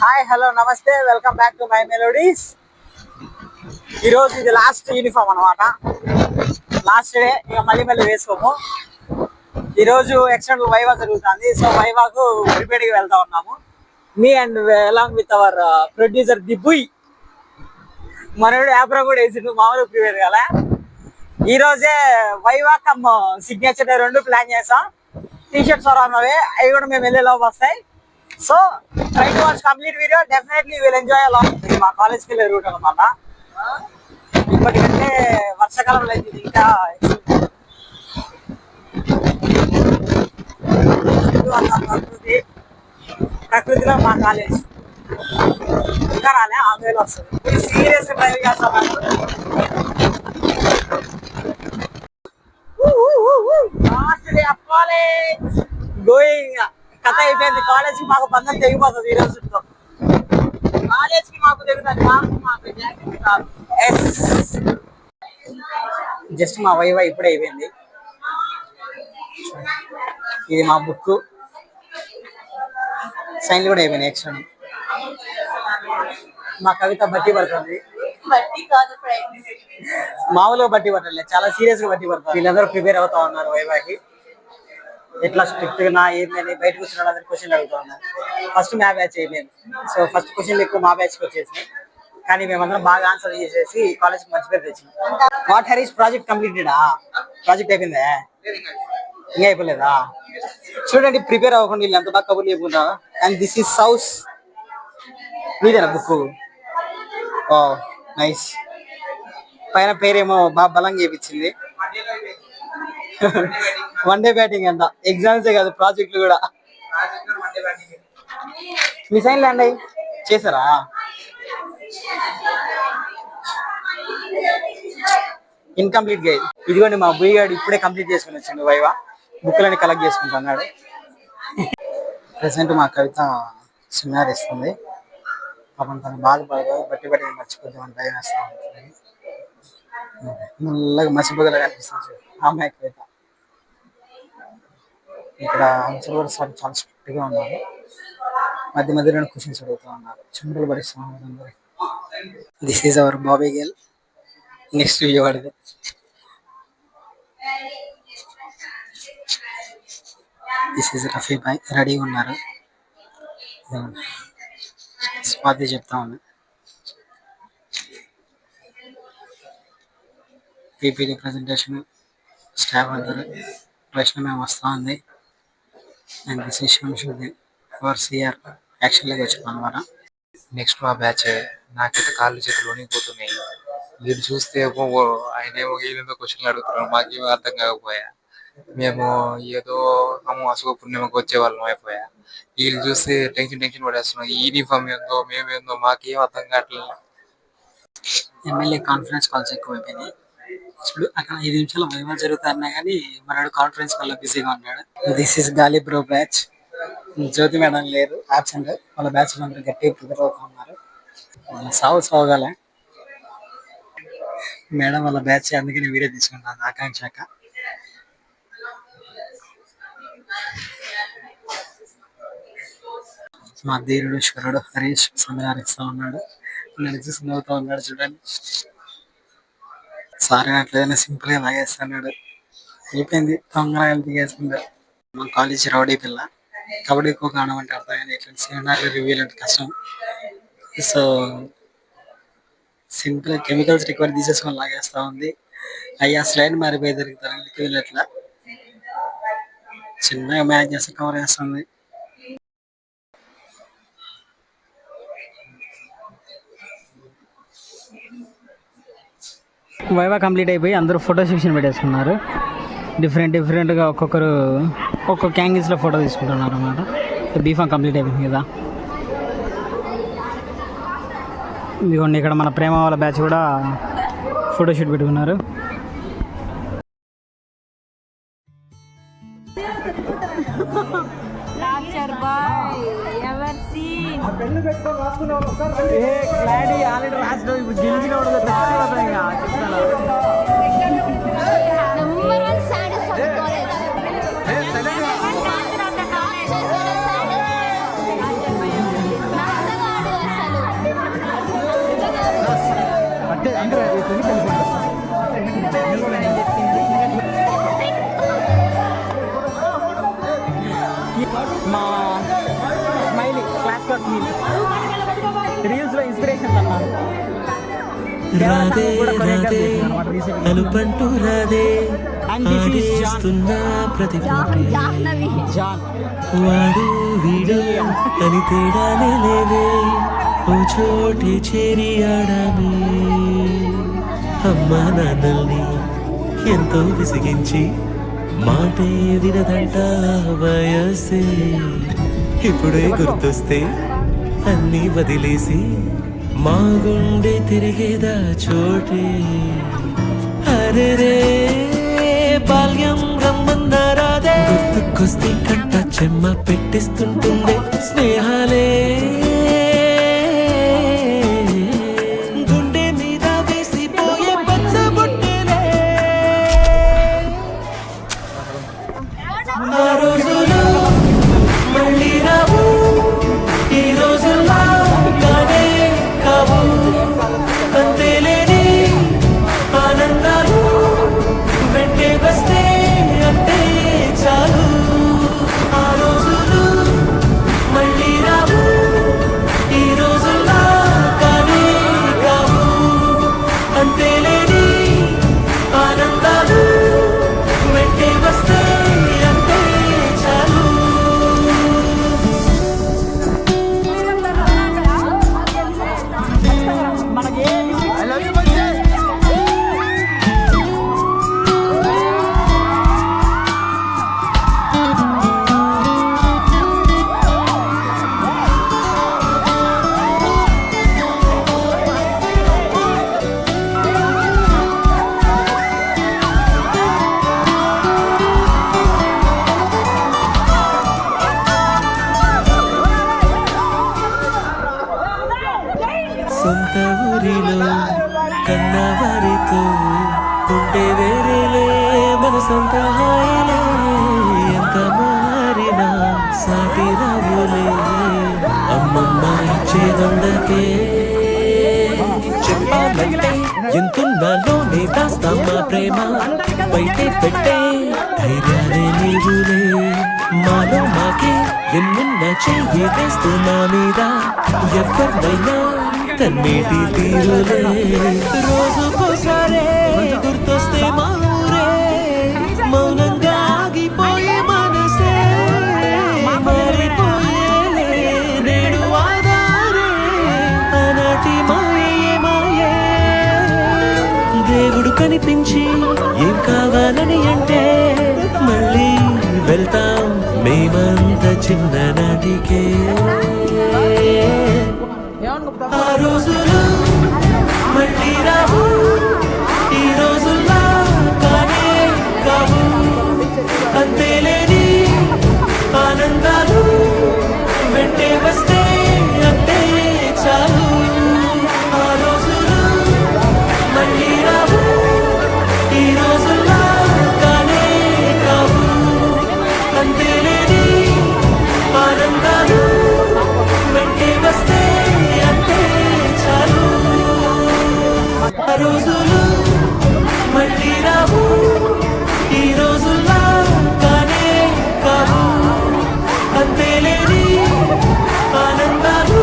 Hi hello నమస్తే welcome back to my melodies. ఈరోజు ఇది లాస్ట్ యూనిఫామ్ అనమాట. లాస్ట్ డే ఇక మళ్ళీ వేసుకోము. ఈరోజు ఎక్స్టర్నల్ వైవా జరుగుతుంది. సో వైవాకు ప్రిపేర్గా వెళ్తా ఉన్నాము. Me and along with our producer దిబ్బుయ్. మనోడు యాప్రో కూడా వేసిండు, మామూలు ప్రిపేర్ కదా. ఈ రోజే వైవా కమ్ సిగ్నేచర్ రెండు ప్లాన్ చేసాం. టీషర్ట్స్ అవి కూడా మేము వెళ్ళేలోపు వస్తాయి. So try to watch complete video. Definitely you will enjoy a lot. మా కాలేజ్కి వెళ్ళే రూట్ అనమాట. ఇప్పటికంటే వర్షాకాలంలో అయితే ఇంకా ప్రకృతిలో మా కాలేజ్ ఇంకా రాలే, ఆంధ్రలో వస్తుంది. సీరియస్ డ్రైవ్ చేస్తాం. కాలేజ్ గోయింగ్ కథ అయిపోయింది. కాలేజ్ కి మాకు బంధం తెగిపోతుంది ఈ రోజుతో. కాలేజ్ కి మాకు తెగుతుంది. జస్ట్ మా వైవా ఇప్పుడే అయిపోయింది. ఇది మా బుక్, సైన్లు కూడా అయిపోయినాయి. ఎక్స్ట్రా మా కవిత బట్టి పడుతుంది. మామూలుగా బట్టి పట్టలేదు, చాలా సీరియస్ గా బట్టి పడుతుంది. వీళ్ళందరూ ప్రిపేర్ అవుతా ఉన్నారు వైవాకి. ఎట్లా స్ట్రిక్ట్ గా ఏంటని బయటకు వచ్చిన అందరు క్వశ్చన్లు అడుగుతా ఉన్నారు. ఫస్ట్ మా బ్యాచ్ అయిపోయింది. సో ఫస్ట్ క్వశ్చన్లు ఎక్కువ మా బ్యాచ్కి వచ్చేసినాయి. కానీ మేమందరం బాగా ఆన్సర్ చేసేసి కాలేజ్కి మంచి పేరు తెచ్చింది. వాట్ హరీష్ ప్రాజెక్ట్ కంప్లీటెడా? ప్రాజెక్ట్ అయిపోయిందా? ఇంకా అయిపోలేదా? చూడండి, ప్రిపేర్ అవ్వకుండా వీళ్ళు ఎంత బాగా కబుర్లు చెప్పుకుంటా. అండ్ దిస్ ఈస్ సౌస్. మీదేనా బుక్? ఓ నైస్. పైన పేరేమో బాగా బలంగా చేపించింది. వన్ డే బ్యాటింగ్ అంట. ఎగ్జామ్సే కాదు, ప్రాజెక్టులు కూడా. మీ సైన్ ల్యాండ్ అయ్యి చేశారా? Incomplete guide. ఇదిగోండి మా బుయ్య గారు ఇప్పుడే కంప్లీట్ చేసుకుని వచ్చిండు వైవా. బుక్లని కలెక్ట్ చేసుకుంటున్నాడు. ప్రెసెంట్ మా కవిత సెమినార్ ఇస్తుంది. పాపం తను బాధపడదు, బట్టి మర్చిపోతామని భయం వేస్తా ఉంటుంది. నల్లగా మసిపోగల కనిపిస్తుంది ఆ అమ్మాయి కవిత. ఇక్కడ ఆన్సర్ కూడా సార్ చాలా స్ట్రిక్ట్ గా ఉన్నారు. మధ్య మధ్యలో క్వశ్చన్స్ అడుగుతూ ఉన్నారు. చింతలు పడిస్తున్నారు అందరూ. This is our Bobby girl. Next విజయవాడది. This is Rafi boy. రెడీగా ఉన్నారు. స్వాతి చెప్తా ఉన్నా. పీపీటీ ప్రజెంటేషన్ స్టాఫ్ అందరు. వైష్ణవ్ మేము వస్తూ ఉంది. And this is Shamshuddin for CR. యాక్చువల్గా వచ్చాం అనమాట. నెక్స్ట్ మా బ్యాచ్. నాకైతే కాళ్ళు చేతులు వణిగిపోతున్నాయి. వీళ్ళు చూస్తే ఆయన ఏమో వీళ్ళతో క్వశ్చన్లు అడుగుతున్నారు, మాకేమో అర్థం కాకపోయా. మేము ఏదో అశుభ పుణ్యమకు వచ్చే వాళ్ళం అయిపోయా. వీళ్ళు చూస్తే టెన్షన్ పడేస్తున్నాం. ఈ యూనిఫామ్ ఏందో మేమేందో మాకేం అర్థం కావట్లేదు. ఎమ్మెల్యే కాన్ఫరెన్స్ కాల్స్ ఎక్కువ అయిపోయినాయి. ఇప్పుడు అక్కడ 5 నిమిషాలు వైవా జరుగుతున్నా కానీ మనోడు కాన్ఫరెన్స్ కాల్ బిజీగా ఉన్నాడు. దిస్ ఇస్ గాలి బ్రో బ్యాచ్. జ్యోతి మేడం లేరు, ఆబ్సెంట్. వాళ్ళ బ్యాచ్ అందరూ గట్టిగా ప్రిపేర్ అవుతూ ఉన్నారు. సాగుగాలే మేడం వాళ్ళ బ్యాచ్, అందుకని వీడియో తీసుకుంటాను ఆకాంక్షక. మా ధీరుడు శరుడు హరీష్ సందర్శిస్తా ఉన్నాడు. చూసి నవ్వుతూ ఉన్నాడు. చూడండి, సారీ అట్లేదైనా సింపుల్ గా లాగేస్తున్నాడు. అయిపోయింది, తొందరగా దిగేసుకుంటాడు. మా కాలేజ్ రౌడీ పిల్ల. కబడ్డీ ఎక్కువ ఆడమంటే అర్థం కానీ ఇట్లా సెమినార్ రివ్యూలు అంటే కష్టం. సో సింపుల్ కెమికల్స్ రికవర్ తీసేసుకొని లాగేస్తా ఉంది. అయ్యా స్లైడ్ మారిపోయి దొరుకుతారు ఎట్లా చిన్నగా మ్యాచ్ చేస్తే కవర్ చేస్తుంది. వైవా కంప్లీట్ అయిపోయి అందరూ ఫోటో సెక్షన్ పెట్టేసుకున్నారు. డిఫరెంట్గా ఒక్కొక్క యాంగిల్స్లో ఫోటో తీసుకుంటున్నారు అన్నమాట. బీఫామ్ కంప్లీట్ అయిపోయింది కదా. ఇదిగోండి, ఇక్కడ మన ప్రేమ వాళ్ళ బ్యాచ్ కూడా ఫోటోషూట్ పెట్టుకున్నారు. ఆల్రెడీ రాసిన గెలిచిన అవుతుంది కలిసి మా smiley class cut meal reels లో ఇన్స్పిరేషన్ అన్నాను రాధే రాధే అనుపంటూ రాధే ఆడిస్తున్న ప్రతి పాటే జాన్ వాడు వీడు అని తేడాలే లేవే ఓ చోటే చేరి ఆడామే అమ్మా నాన్నల్ని ఎంతో విసిగించి మాటే వినదంట వయసే ఇప్పుడే గుర్తొస్తే అన్నీ వదిలేసి మా గుండె తిరిగేదా చోటే అరే రే బాల్యం రమ్మన్నారాదే గుర్తుకొస్తే కంట చెమ్మ పెట్టిస్తుంటుండే స్నేహాలే గుండె మీద వేసిపోయే పచ్చబొట్టేలే ఆ రోజులు మళ్ళీ రావు ఈ రోజుల్లో కానే కావు అంతేలేని ఆనందాలు వెంటే వస్తే అంతే చాలు ఆ రోజులు మళ్ళీ రావు ఈ రోజుల్లో కానే కావు అంతేలేని ఆనందాలు వెంటే వస్తే అంతే చాలు మనకి సొంత ఊరిలో కన్నవారితో ఉంటే వేరేలే మన సొంత హాయిలే ఎంత మారినా సాటి రావులే అమ్మమ్మ ఇచ్చేదొండకే చెప్పాలంటే ఎంతున్నాలోనే దాస్తామా ప్రేమ బయటే పెట్టే ధైర్యాలే నీవులే మాలో మాకే ఎన్నున్న చెయ్యి వేస్తున్నా మీద ఎవరినైనా కన్నీటి తీరులే రోజుకోసారే గుర్తొస్తే మా ఊరే మౌనంగా ఆగిపోయే మనసే మారిపోయేలే నేడు ఆధారే ఆనాటి మాయే మాయే దేవుడు కనిపించి ఏం కావాలని అంటే మళ్ళీ వెళ్తాం మేమంత చిన్ననాటికే ఆ రోజులు మళ్ళీ రావు ఈ రోజుల్లో కానే కావు అంతేలేని ఆనందాలు వెంటే వస్తే అంతే చాలు ఆ రోజులు మళ్ళీ రావు ఈ రోజుల్లో కానే కావు అంతేలేని ఆనందాలు వెంటే వస్తే అంతే చాలు ఆ రోజులు మళ్ళీ రావు ఈ రోజుల్లో కానే కావు అంతేలేని ఆనందాలు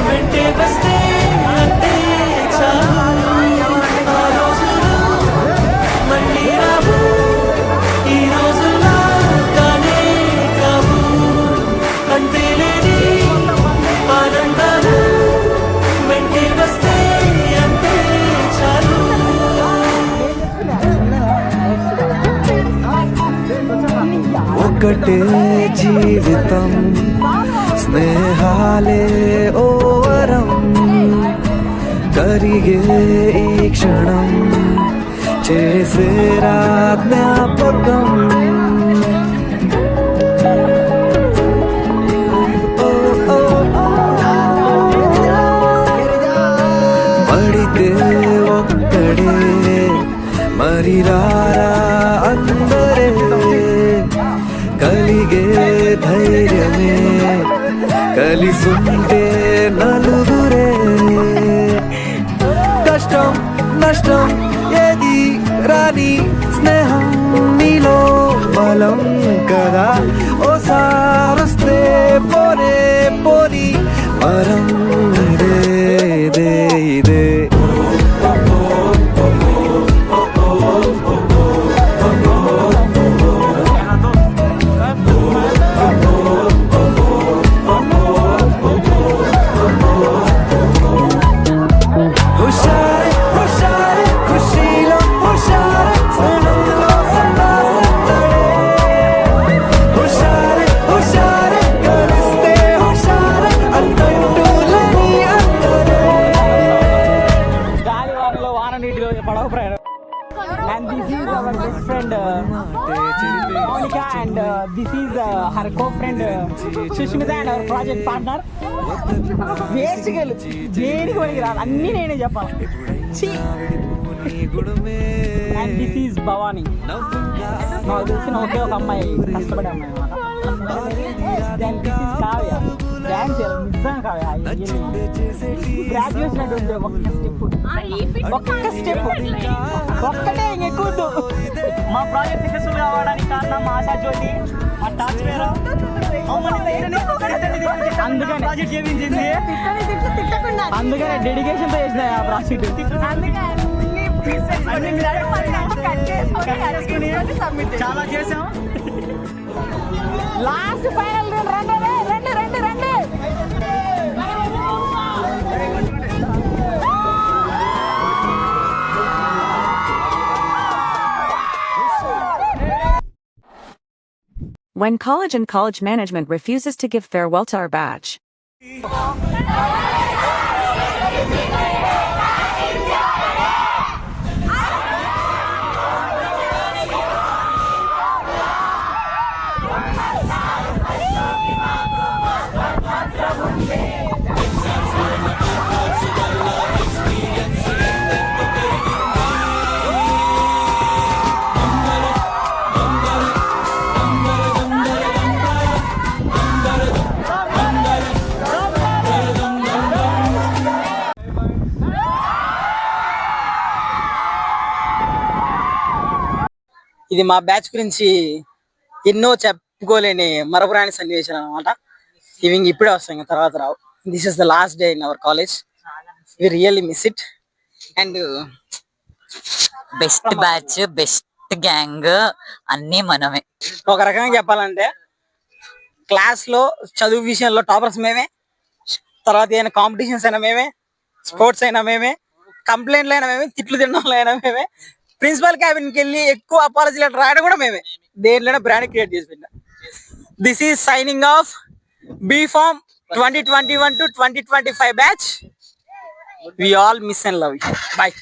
వెంటే వస్తే అంతే చాలు ఆ రోజులు మళ్ళీ రావు ఈ రోజుల్లో కానే కావు అంతేలేని ఆనందాలు వెంటే వస్తే అంతే చాలు ఒకటే జీవితం స్నేహాలే ఓవరం కరిగే ఈ క్షణం చేసే జ్ఞాపకం పడితే ఒక్కడే మరి రారా అందరే కలిగే ధైర్యమే కలిసుంటే నలుగురే కష్టం కష్టం ఏది రాని స్నేహం నీలో బలం కదా ఓసారొస్తే పోనే పోని వరం ఇదే ఇదే ఇదే హుషారే హుషారే ఖుషీలో హుషారే స్నేహంలో సన్నాసందడే హుషారే హుషారే కలిస్తే హుషారే అన్నట్టులని అందరే గాలి వానలో వాన నీటిలో పడవ ప్రయాణం. And this is our best friend Monica, and this is her co-friend Sushmita, and our project partner. Basically, దేనికి పనికి రాదు, అన్నీ నేనే చెప్పాలి. And this is Bhavani. నాకు తెలిసిన ఒకే ఒక అమ్మాయి, కష్టపడే అమ్మాయి అన్నమాట. Then this is Kavya. Dance నిజం కావ్య, గ్రాడ్యుయేషన్ అంటే ఒక్క స్టెప్ ఒక్కటే ఇంకెక్కువద్దు. మా ప్రాజెక్ట్ సక్సెస్ఫుల్ కావడానికి కారణం మా ఆశా జ్యోతి, మా టాచ్ వేరు. అందుకనే డెడికేషన్ తో చేసిన ఆ ప్రాజెక్ట్. చాలా చేసాం. లాస్ట్ ఫైనల్ రండి రండి రండి రండి. When college and college management refuses to give farewell to our batch. ఇది మా బ్యాచ్ గురించి ఎన్నో చెప్పుకోలేని మరపురాని సన్నివేశాలు అనమాట. ఇవి ఇప్పుడే వస్తాయి, తర్వాత రావు. This is the last day in our college. We really miss it. And best batch, best gang, అన్ని మనమే. ఒక రకంగా చెప్పాలంటే క్లాస్ లో చదువు విషయంలో టాపర్స్ మేమే, తర్వాత ఏమైనా కాంపిటీషన్స్ అయినా మేమే, స్పోర్ట్స్ అయినా మేమే, కంప్లైంట్లు అయినా మేమే, తిట్లు తినడంలో అయినా మేమే, ప్రిన్సిపల్ క్యాబిన్కి వెళ్ళి ఎక్కువ అపాలజీ లెటర్ రాయడం కూడా మేమే. దేంట్లోనే బ్రాండ్ క్రియేట్ చేసి పెట్టినా. This is signing off B.Pharm 2021 to 2025 batch. We all miss and love you. Bye.